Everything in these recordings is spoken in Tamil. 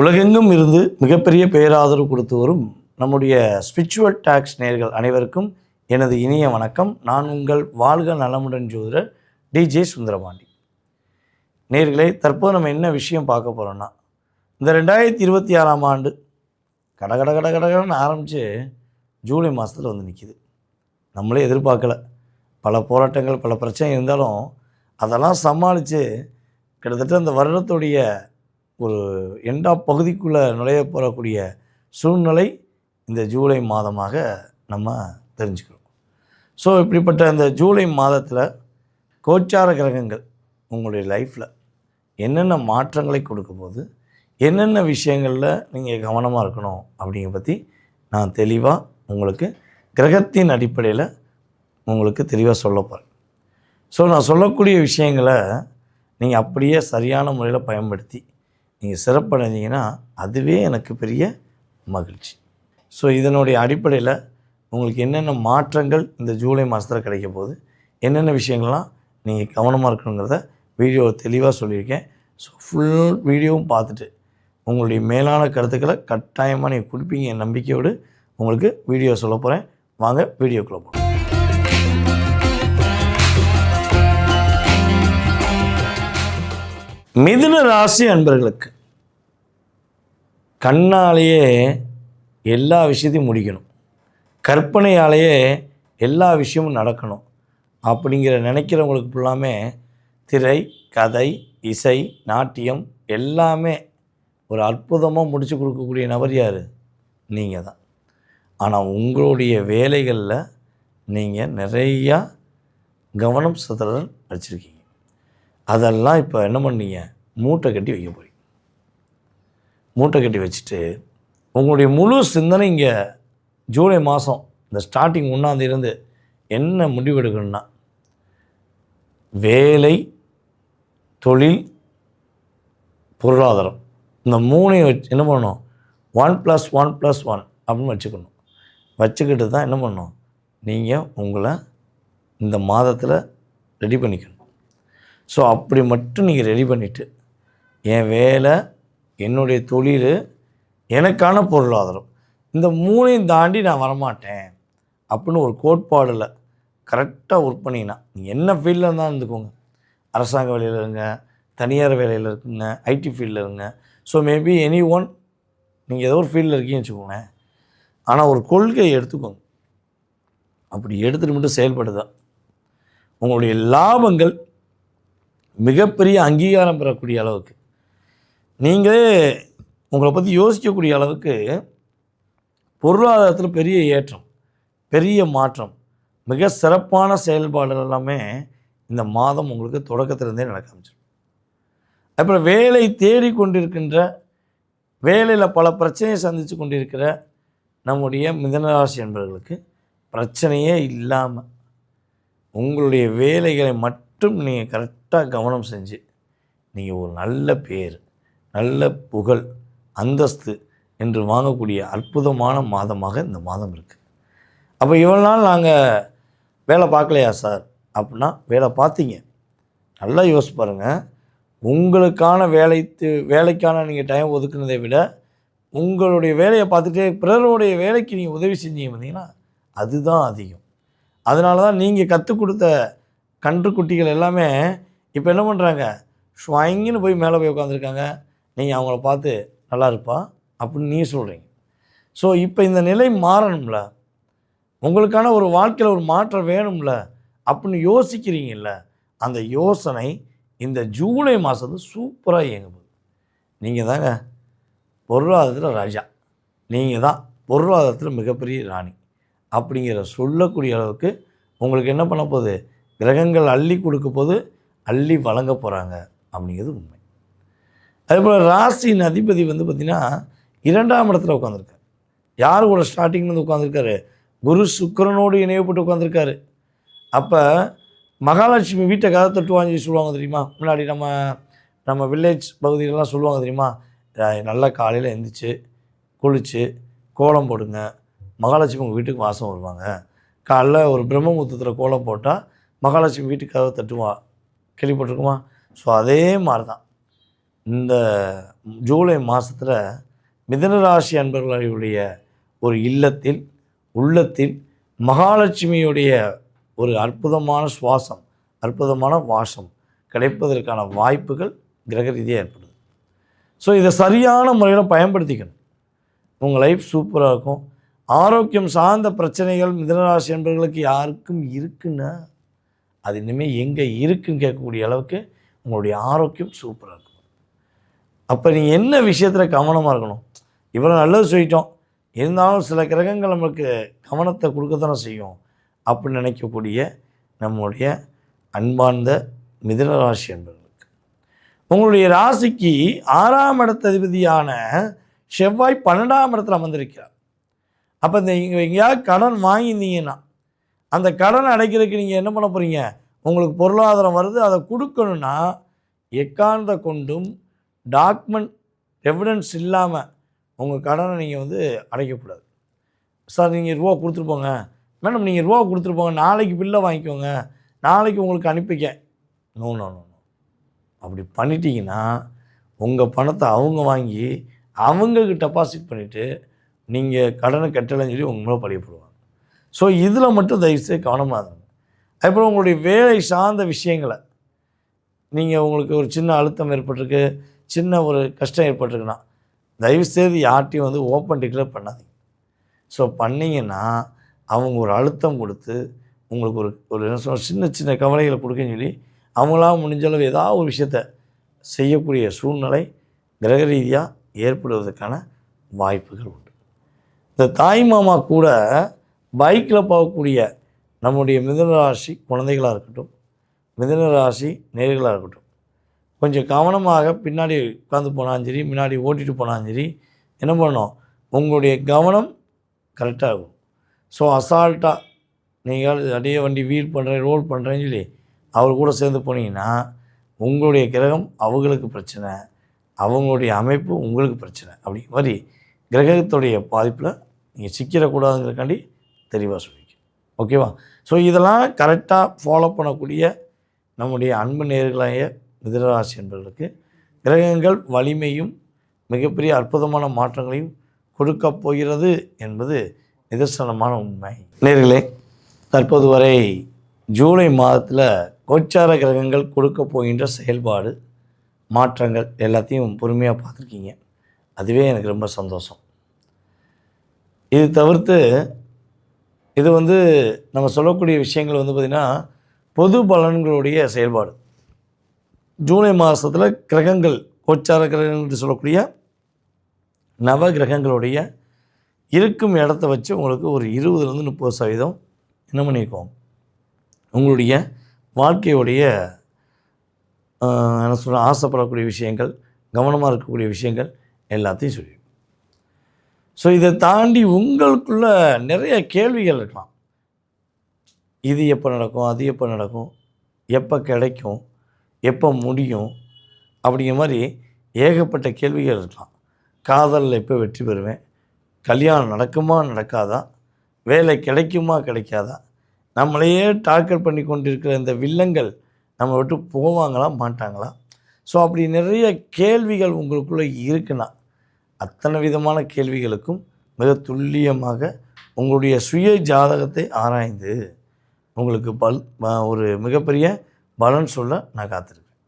உலகெங்கும் இருந்து மிகப்பெரிய பேராதரவு கொடுத்து வரும் நம்முடைய ஸ்பிரிச்சுவல் டாக்ஸ் நேயர்கள் அனைவருக்கும் எனது இனிய வணக்கம். நான் உங்கள் வாழ்க நலமுடன் ஜோதிடர் டிஜே சுந்தரபாண்டி. நேயர்களே, தற்போது நம்ம என்ன விஷயம் பார்க்க போகிறோன்னா, இந்த 2026ஆம் ஆண்டு கடகடன்னு ஆரம்பித்து ஜூலை மாதத்தில் வந்து நிற்கிது. நம்மளே எதிர்பார்க்கல. பல போராட்டங்கள், பல பிரச்சனை இருந்தாலும் அதெல்லாம் சமாளித்து கிட்டத்தட்ட அந்த வருடத்துடைய ஒரு பகுதிக்குள்ளே நுழைய போகக்கூடிய சூழ்நிலை இந்த ஜூலை மாதமாக நம்ம தெரிஞ்சுக்கிறோம். ஸோ இப்படிப்பட்ட இந்த ஜூலை மாதத்தில் கோச்சார கிரகங்கள் உங்களுடைய லைஃப்பில் என்னென்ன மாற்றங்களை கொடுக்க போது, என்னென்ன விஷயங்களில் நீங்கள் கவனமாக இருக்கணும் அப்படிங்கிற பற்றி நான் தெளிவாக உங்களுக்கு கிரகத்தின் அடிப்படையில் உங்களுக்கு தெளிவாக சொல்ல போகிறேன். ஸோ நான் சொல்லக்கூடிய விஷயங்களை நீங்கள் அப்படியே சரியான முறையில் பயன்படுத்தி நீங்கள் சிறப்படைஞ்சிங்கன்னா அதுவே எனக்கு பெரிய மகிழ்ச்சி. ஸோ இதனுடைய அடிப்படையில் உங்களுக்கு என்னென்ன மாற்றங்கள் இந்த ஜூலை மாதத்தில் கிடைக்க போகுது, என்னென்ன விஷயங்கள்லாம் நீங்கள் கவனமாக இருக்கணுங்கிறத வீடியோ தெளிவாக சொல்லியிருக்கேன். ஸோ ஃபுல் வீடியோவும் பார்த்துட்டு உங்களுடைய மேலான கருத்துக்களை கட்டாயமாக நீங்கள் கொடுப்பீங்க என் நம்பிக்கையோடு உங்களுக்கு வீடியோ சொல்ல போகிறேன். வாங்க வீடியோக்குள்ளே போகலாம். மிதுன ராசி அன்பர்களுக்கு கண்ணாலேயே எல்லா விஷயத்தையும் முடிக்கணும், கற்பனையாலேயே எல்லா விஷயமும் நடக்கணும் அப்படிங்கிற நினைக்கிறவங்களுக்கு ஃபுல்லாமே திரை, கதை, இசை, நாட்டியம் எல்லாமே ஒரு அற்புதமாக முடித்து கொடுக்கக்கூடிய நபர் யார்? நீங்கள் தான். ஆனால் உங்களுடைய வேலைகளில் நீங்கள் நிறையா கவனம் சிதறல் வச்சுருக்கீங்க. அதெல்லாம் இப்போ என்ன பண்ணீங்க? மூட்டை கட்டி வைக்க போகிறீங்க. மூட்டை கட்டி வச்சுட்டு உங்களுடைய முழு சிந்தனை இங்கே ஜூலை மாதம் இந்த ஸ்டார்டிங் 1ஆம் என்ன முடிவெடுக்கணும்னா, வேலை, தொழில், பொருளாதாரம், இந்த மூணையும் வச்சு என்ன பண்ணணும்? 1+1+1 அப்படின்னு வச்சுக்கணும். வச்சுக்கிட்டு தான் என்ன பண்ணணும்? நீங்கள் உங்களை இந்த மாதத்தில் ரெடி பண்ணிக்கணும். ஸோ அப்படி மட்டும் நீங்கள் ரெடி பண்ணிவிட்டு, என் வேலை, என்னுடைய தொழில், எனக்கான பொருளாதாரம், இந்த மூணையும் தாண்டி நான் வரமாட்டேன் அப்படின்னு ஒரு கோட்பாடில் கரெக்டாக ஒர்க் பண்ணிங்கன்னா, நீங்கள் என்ன ஃபீல்டில் இருந்தால் இருந்துக்கோங்க. அரசாங்க வேலையில் இருங்க, தனியார் வேலையில் இருக்குங்க, ஐடி ஃபீல்டில் இருங்க. ஸோ மேபி நீங்கள் ஏதோ ஒரு ஃபீல்டில் இருக்கீங்கன்னு வச்சுக்கோங்களேன். ஆனால் ஒரு கொள்கையை எடுத்துக்கோங்க. அப்படி எடுத்துகிட்டு மட்டும் செயல்படுதான் உங்களுடைய லாபங்கள் மிகப்பெரிய அங்கீகாரம் பெறக்கூடிய அளவுக்கு, நீங்களே உங்களை பற்றி யோசிக்கக்கூடிய அளவுக்கு பொருளாதாரத்தில் பெரிய ஏற்றம், பெரிய மாற்றம், மிக சிறப்பான செயல்பாடுகள் எல்லாமே இந்த மாதம் உங்களுக்கு தொடக்கத்திலிருந்தே நடக்க ஆரம்பிச்சிடும். அப்புறம் வேலை தேடிக்கொண்டிருக்கின்ற, வேலையில் பல பிரச்சனையை சந்தித்து கொண்டிருக்கிற நம்முடைய மிதுனராசி என்பவர்களுக்கு பிரச்சனையே இல்லாமல் உங்களுடைய வேலைகளை மட்டும் நீங்கள் கரெக்டாக கவனம் செஞ்சு நீங்கள் ஒரு நல்ல பேர், நல்ல புகழ், அந்தஸ்து என்று வாங்கக்கூடிய அற்புதமான மாதமாக இந்த மாதம் இருக்குது. அப்போ இவ்வளோ நாள் நாங்கள் வேலை பார்க்கலையா சார் அப்படின்னா, வேலை பார்த்தீங்க. நல்லா யோசிச்சு பாருங்கள். உங்களுக்கான வேலைக்கான நீங்கள் டைம் ஒதுக்குனதை விட உங்களுடைய வேலையை பார்த்துட்டே பிறருடைய வேலைக்கு நீங்கள் உதவி செஞ்சீங்க பார்த்தீங்கன்னா, அதுதான் அதிகம். அதனால தான் நீங்கள் கற்றுக் கொடுத்த கன்றுக்குட்டிகள் எல்லாமே இப்போ என்ன பண்ணுறாங்க? ஸ்வாங்கின்னு போய் மேலே போய் உட்காந்துருக்காங்க. நீங்கள் அவங்கள பார்த்து நல்லா இருப்பா அப்படின்னு நீ சொல்கிறீங்க. ஸோ இப்போ இந்த நிலை மாறணும்ல, உங்களுக்கான ஒரு வாழ்க்கையில் ஒரு மாற்றம் வேணும்ல அப்படின்னு யோசிக்கிறீங்கல்ல, அந்த யோசனை இந்த ஜூலை மாதத்து சூப்பராக இயங்குது. நீங்கள் தாங்க பொருளாதாரத்தில் ராஜா, நீங்கள் தான் பொருளாதாரத்தில் மிகப்பெரிய ராணி அப்படிங்கிற சொல்லக்கூடிய அளவுக்கு உங்களுக்கு என்ன பண்ண போகுது? கிரகங்கள் அள்ளி கொடுக்க போது, அள்ளி வழங்க போகிறாங்க அப்படிங்கிறது உண்மை. அதேபோல் ராசியின் அதிபதி பார்த்திங்கன்னா 2ஆம் இடத்துல உட்காந்துருக்காரு. யார் கூட ஸ்டார்டிங்லேருந்து உட்காந்துருக்காரு? குரு சுக்கிரனோடு இணையப்பட்டு உட்காந்துருக்காரு. அப்போ மகாலட்சுமி வீட்டை கதை தட்டுவாங்க சொல்லுவாங்க தெரியுமா? முன்னாடி நம்ம வில்லேஜ் பகுதிகளெலாம் சொல்லுவாங்க தெரியுமா? நல்லா காலையில் எழுந்திரிச்சு குளித்து கோலம் போடுங்க, மகாலட்சுமி உங்கள் வீட்டுக்கு வாசம் வருவாங்க. காலைல ஒரு பிரம்மமுத்தத்தில் கோலம் போட்டால் மகாலட்சுமி வீட்டுக்கு கதவை தட்டுவா, கேள்விப்பட்டிருக்குமா? ஸோ அதே மாதிரி தான் இந்த ஜூலை மாதத்தில் மிதுனராசி அன்பர்களுடைய ஒரு இல்லத்தில் உள்ளத்தில் மகாலட்சுமியுடைய ஒரு அற்புதமான சுவாசம், அற்புதமான வாசம் கிடைப்பதற்கான வாய்ப்புகள் கிரக ரீதியாக ஏற்படுது. ஸோ இதை சரியான முறையில் பயன்படுத்திக்கணும். உங்கள் லைஃப் சூப்பராக இருக்கும். ஆரோக்கியம் சார்ந்த பிரச்சனைகள் மிதுனராசி என்பவர்களுக்கு யாருக்கும் இருக்குன்னா அது இனிமேல் எங்கே இருக்குன்னு கேட்கக்கூடிய அளவுக்கு உங்களுடைய ஆரோக்கியம் சூப்பராக இருக்கும். அப்போ நீங்கள் என்ன விஷயத்தில் கவனமாக இருக்கணும்? இவ்வளோ நல்லது சொல்லிட்டோம், இருந்தாலும் சில கிரகங்கள் நம்மளுக்கு கவனத்தை கொடுக்கத்தானே செய்யும் அப்படின்னு நினைக்கக்கூடிய நம்முடைய அன்பார்ந்த மிதுனராசி என்பவர்களுக்கு உங்களுடைய ராசிக்கு 6ஆம் இடத்ததிபதியான செவ்வாய் 12ஆம் இடத்துல அமர்ந்திருக்கிறார். அப்போ நீங்கள் எங்கேயாவது கடன் வாங்கியிருந்தீங்கன்னா அந்த கடனை அடைக்கிறதுக்கு நீங்கள் என்ன பண்ண போகிறீங்க? உங்களுக்கு பொருளாதாரம் வருது, அதை கொடுக்கணுன்னா எக்காரணத்தை கொண்டும் டாக்குமெண்ட் எவிடன்ஸ் இல்லாமல் உங்கள் கடனை நீங்கள் அடைக்கக்கூடாது. சார் நீங்கள் ரூபா கொடுத்துருப்போங்க, மேடம் நீங்கள் ரூபா கொடுத்துருப்போங்க, நாளைக்கு பில்லை வாங்கிக்கோங்க, நாளைக்கு உங்களுக்கு அனுப்பிக்க. நோ நோ நோ நோ அப்படி பண்ணிட்டீங்கன்னா உங்கள் பணத்தை அவங்க வாங்கி அவங்களுக்கு டெபாசிட் பண்ணிவிட்டு நீங்கள் கடனை கட்டலைன்னு சொல்லி உங்க மேலே பழியப்படுவாங்க. ஸோ இதில் மட்டும் தயவுசெய்து கவனமாக இருங்க. அதுக்கப்புறம் உங்களுடைய வேலை சார்ந்த விஷயங்களை நீங்கள் உங்களுக்கு ஒரு சின்ன அழுத்தம் ஏற்பட்டிருக்கு, சின்ன ஒரு கஷ்டம் ஏற்பட்டிருக்குன்னா தயவுசெய்து யார்ட்டையும் ஓப்பன் டிக்ளேர் பண்ணாதீங்க. ஸோ பண்ணிங்கன்னா அவங்க ஒரு அழுத்தம் கொடுத்து உங்களுக்கு ஒரு என்ன சொல்ல சின்ன சின்ன கவலைகளை கொடுக்கன்னு சொல்லி அவங்களாம் முடிஞ்சளவு ஏதாவது ஒரு விஷயத்தை செய்யக்கூடிய சூழ்நிலை கிரக ரீதியாக ஏற்படுவதற்கான வாய்ப்புகள் உண்டு. இந்த தாய் மாமா கூட பைக்கில் போகக்கூடிய நம்முடைய மிதுனராசி குழந்தைகளாக இருக்கட்டும், மிதுனராசி நேர்களாக இருக்கட்டும், கொஞ்சம் கவனமாக பின்னாடி உட்காந்து போனாலும் சரி, முன்னாடி ஓட்டிகிட்டு போனாலும் சரி, என்ன பண்ணணும்? உங்களுடைய கவனம் கரெக்டாக இருக்கும். ஸோ அசால்ட்டாக நீங்கள் அப்படியே வண்டி வீல் பண்ணுறேன் ரோல் பண்ணுறேன்னு சொல்லி அவர் கூட சேர்ந்து போனீங்கன்னா உங்களுடைய கிரகம் அவங்களுக்கு பிரச்சனை, அவங்களுடைய அமைப்பு உங்களுக்கு பிரச்சனை. அப்படிங்கிற மாதிரி கிரகத்துடைய பாதிப்பில் நீங்கள் சிக்கிடக்கூடாதுங்கிறக்காண்டி தெளிவாக சொல்லிக்க. ஓகேவா? ஸோ இதெல்லாம் கரெக்டாக ஃபாலோ பண்ணக்கூடிய நம்முடைய அன்பு நேயர்களாகிய மிதுனராசி என்பவர்களுக்கு கிரகங்கள் வலிமையும் மிகப்பெரிய அற்புதமான மாற்றங்களையும் கொடுக்க போகிறது என்பது நிதர்சனமான உண்மை. நேயர்களே, தற்போது வரை ஜூலை மாதத்தில் கோச்சார கிரகங்கள் கொடுக்க போகின்ற செயல்பாடு மாற்றங்கள் எல்லாத்தையும் பொறுமையாக பார்த்துருக்கீங்க. அதுவே எனக்கு ரொம்ப சந்தோஷம். இது தவிர்த்து இது நம்ம சொல்லக்கூடிய விஷயங்கள் பார்த்திங்கன்னா பொது பலன்களுடைய செயல்பாடு. ஜூலை மாதத்தில் கிரகங்கள் கோச்சார கிரகங்கள் சொல்லக்கூடிய நவ கிரகங்களுடைய இருக்கும் இடத்த வச்சு உங்களுக்கு ஒரு 20-30% என்ன பண்ணியிருக்கோம், உங்களுடைய வாழ்க்கையுடைய என்ன சொல்ல ஆசைப்படக்கூடிய விஷயங்கள், கவனமாக இருக்கக்கூடிய விஷயங்கள் எல்லாத்தையும் சொல்லியிருக்கோம். ஸோ இதை தாண்டி உங்களுக்குள்ள நிறைய கேள்விகள் இருக்கலாம். இது எப்போ நடக்கும், அது எப்போ நடக்கும், எப்போ கிடைக்கும், எப்போ முடியும், அப்படிங்கிற மாதிரி ஏகப்பட்ட கேள்விகள் இருக்கலாம். காதலில் எப்போ வெற்றி பெறுவேன், கல்யாணம் நடக்குமா நடக்காதா, வேலை கிடைக்குமா கிடைக்காதா, நம்மளையே டார்கெட் பண்ணி கொண்டிருக்கிற இந்த வில்லங்கள் நம்ம விட்டு போவாங்களா மாட்டாங்களா. ஸோ அப்படி நிறைய கேள்விகள் உங்களுக்குள்ளே இருக்குன்னா அத்தனை விதமான கேள்விகளுக்கும் மிக துல்லியமாக உங்களுடைய சுய ஜாதகத்தை ஆராய்ந்து உங்களுக்கு ஒரு மிகப்பெரிய பலன் சொல்ல நான் காத்திருக்கேன்.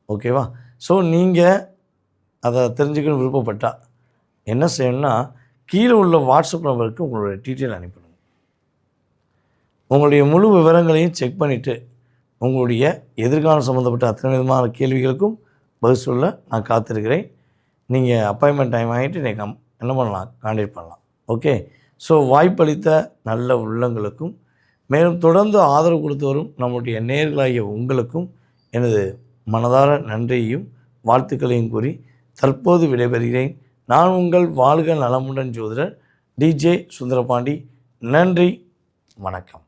ஓகேவா? ஸோ நீங்கள் அதை தெரிஞ்சுக்கணும் விருப்பப்பட்டால் என்ன செய்யணும்னா கீழே உள்ள வாட்ஸ்அப் நம்பருக்கு உங்களுடைய டீட்டெயில் அனுப்பிடுங்க. உங்களுடைய முழு விவரங்களையும் செக் பண்ணிவிட்டு உங்களுடைய எதிர்காலம் சம்மந்தப்பட்ட அத்தனை விதமான கேள்விகளுக்கும் பதில் சொல்ல நான் காத்திருக்கிறேன். நீங்கள் அப்பாயின்மெண்ட் டைம் வாங்கிட்டு நீங்கள் என்ன பண்ணலாம், கான்டாக்ட் பண்ணலாம். ஓகே? ஸோ வாய்ப்பளித்த நல்ல உள்ளங்களுக்கும் மேலும் தொடர்ந்து ஆதரவு கொடுத்து வரும் நம்முடைய நேயர்களாகிய உங்களுக்கும் எனது மனதார நன்றியையும் வாழ்த்துக்களையும் கூறி தற்போது விடைபெறுகிறேன். நான் உங்கள் வாழ்க நலமுடன் ஜோதிடர் டிஜே சுந்தரபாண்டி. நன்றி, வணக்கம்.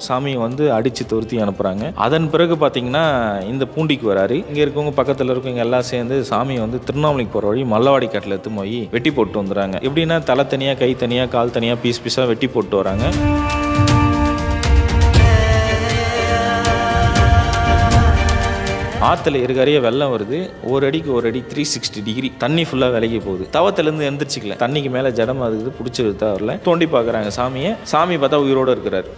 சாமியை வந்து அடித்து துரத்தி அனுப்புகிறாங்க. அதன் பிறகு பார்த்தீங்கன்னா இந்த பூண்டிக்கு வராரு. இங்கே இருக்கவங்க பக்கத்தில் இருக்கவங்க எல்லாம் சேர்ந்து சாமியை வந்து திருவண்ணாமலைக்கு போகிற வழி மல்லவாடி காட்டில் எடுத்து போய் வெட்டி போட்டு வந்துடுறாங்க. எப்படின்னா தலை தனியாக, கை தனியாக, கால் தனியாக, பீஸ் பீஸாக வெட்டி போட்டு வராங்க. ஆற்றுல இருக்கையே வெள்ளம் வருது. ஒரு அடிக்கு ஒரு அடி 360 டிகிரி தண்ணி ஃபுல்லாக விலகி போகுது. தவத்திலேருந்து எந்திரிச்சிக்கல, தண்ணிக்கு மேலே ஜடம் அதுக்கு பிடிச்சிருது. அவரில் தோண்டி பார்க்குறாங்க சாமியை. சாமி பார்த்தா உயிரோடு இருக்கிறார்.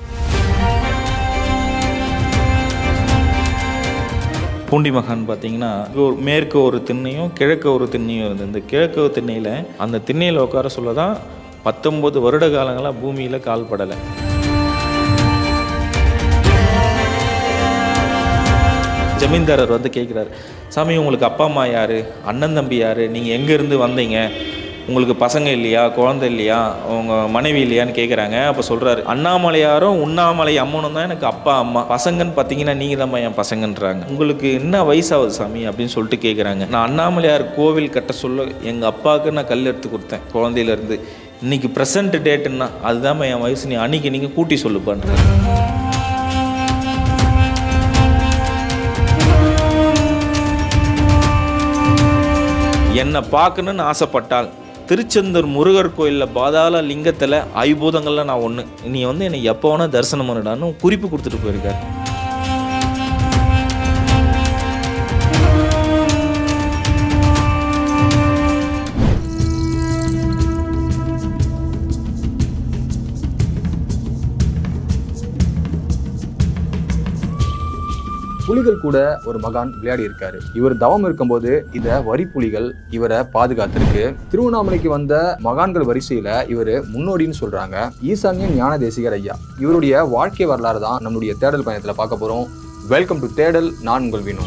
பூண்டி மகான் பார்த்தீங்கன்னா மேற்கு ஒரு திண்ணையும் கிழக்கு ஒரு திண்ணையும் இருந்தது. இந்த கிழக்கு திண்ணையில் அந்த திண்ணையில் உட்கார சொல்ல தான் 19 வருட காலங்களாக பூமியில் கால் படலை. ஜமீன்தாரர் வந்து கேட்குறாரு, சாமி உங்களுக்கு அப்பா அம்மா யார், அண்ணன் தம்பி யார், நீங்கள் எங்கேருந்து வந்தீங்க, உங்களுக்கு பசங்க இல்லையா, குழந்தை இல்லையா, உங்கள் மனைவி இல்லையான்னு கேட்குறாங்க. அப்போ சொல்கிறாரு, அண்ணாமலையாரும் உண்ணாமலை அம்மனும் தான் எனக்கு அப்பா அம்மா, பசங்கன்னு பார்த்தீங்கன்னா நீங்கள் தான் என் பசங்கன்றாங்க. உங்களுக்கு என்ன வயசாகுது சாமி அப்படின்னு சொல்லிட்டு கேட்குறாங்க. நான் அண்ணாமலையார் கோவில் கட்ட சொல்ல எங்கள் அப்பாவுக்கு நான் கல் எடுத்து கொடுத்தேன் குழந்தையிலேருந்து. இன்றைக்கி ப்ரெசன்ட் டேட்டுன்னா அதுதான் என் வயசு, நீ அன்றைக்கி நீங்கள் கூட்டி சொல்லு பண்ணுறேன். என்னை பார்க்கணுன்னு ஆசைப்பட்டால் திருச்செந்தூர் முருகர் கோயிலில் பாதாள லிங்கத்தில் ஐபூதங்களில் நான் ஒன்று, நீ வந்து என்னை எப்போ வேணால் தரிசனம் பண்ணிடான்னு குறிப்பு கொடுத்துட்டு போயிருக்காரு. புலிகள் கூட ஒரு மகான் விளையாடி இருக்காரு. இவர் தவம் இருக்கும்போது இந்த வரி புலிகள் இவரை பாதுகாத்திருக்கு. திருவண்ணாமலைக்கு வந்த மகான்கள் வரிசையில இவர் முன்னோடின்னு சொல்றாங்க. ஈசான்ய ஞான தேசிகர் ஐயா. இவருடைய வாழ்க்கை வரலாறு தான் நம்மளுடைய தேடல் பயணத்துல பார்க்க போறோம். வெல்கம் டு தேடல். நான் உங்கள் வினோ.